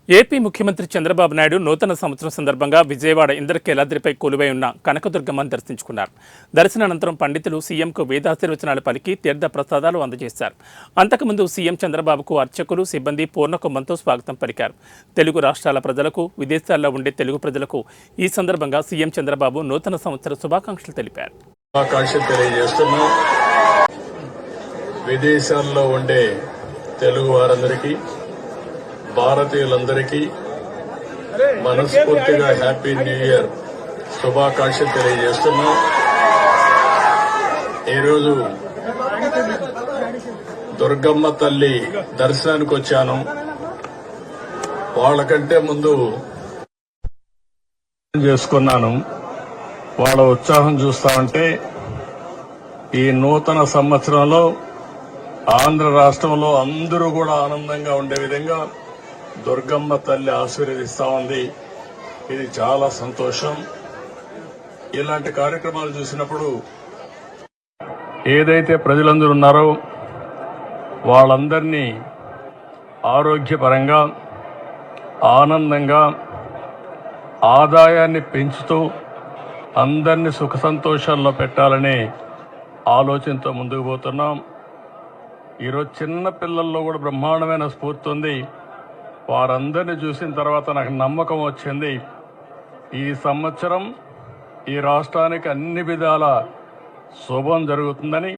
AP ముఖ్యమంత్రి చంద్రబాబు నాయుడు నూతన సంవత్సరం సందర్భంగా విజయవాడ ఇంద్రకీలాద్రిపై కొలువై ఉన్న కనకదుర్గమ్మను దర్శించుకున్నారు. దర్శనానంతరం పండితులు సీఎంకు వేదాశీర్వచనాలు పలికి తీర్థ ప్రసాదాలు అందజేశారు. అంతకుముందు సీఎం చంద్రబాబుకు అర్చకులు, సిబ్బంది పూర్ణకుంభంతో స్వాగతం పలికారు. తెలుగు రాష్ట్రాల ప్రజలకు, విదేశాల్లో ఉండే తెలుగు ప్రజలకు ఈ సందర్భంగా సీఎం చంద్రబాబు నూతన సంవత్సర శుభాకాంక్షలు తెలిపారు. విదేశాల్లో ఉండే తెలుగు వారందరికీ, భారతీయులందరికీ మనస్ఫూర్తిగా హ్యాపీ న్యూ ఇయర్ శుభాకాంక్షలు తెలియజేస్తున్నాం. ఈరోజు దుర్గమ్మ తల్లి దర్శనానికి వచ్చాను. వాళ్ళకంటే ముందు చేసుకున్నాను. వాళ్ళ ఉత్సాహం చూస్తామంటే ఈ నూతన సంవత్సరంలో ఆంధ్ర రాష్ట్రంలో అందరూ కూడా ఆనందంగా ఉండే విధంగా దుర్గమ్మ తల్లి ఆశీర్వదిస్తా ఉంది. ఇది చాలా సంతోషం. ఇలాంటి కార్యక్రమాలు చూసినప్పుడు ఏదైతే ప్రజలందరూ ఉన్నారో వాళ్ళందరినీ ఆరోగ్యపరంగా, ఆనందంగా, ఆదాయాన్ని పెంచుతూ అందరినీ సుఖ సంతోషాల్లో పెట్టాలనే ఆలోచనతో ముందుకు పోతున్నాం. ఈరోజు చిన్న పిల్లల్లో కూడా బ్రహ్మాండమైన స్ఫూర్తి ఉంది. వారందరినీ చూసిన తర్వాత నాకు నమ్మకం వచ్చింది, ఈ సంవత్సరం ఈ రాష్ట్రానికి అన్ని విధాల శుభం జరుగుతుందని.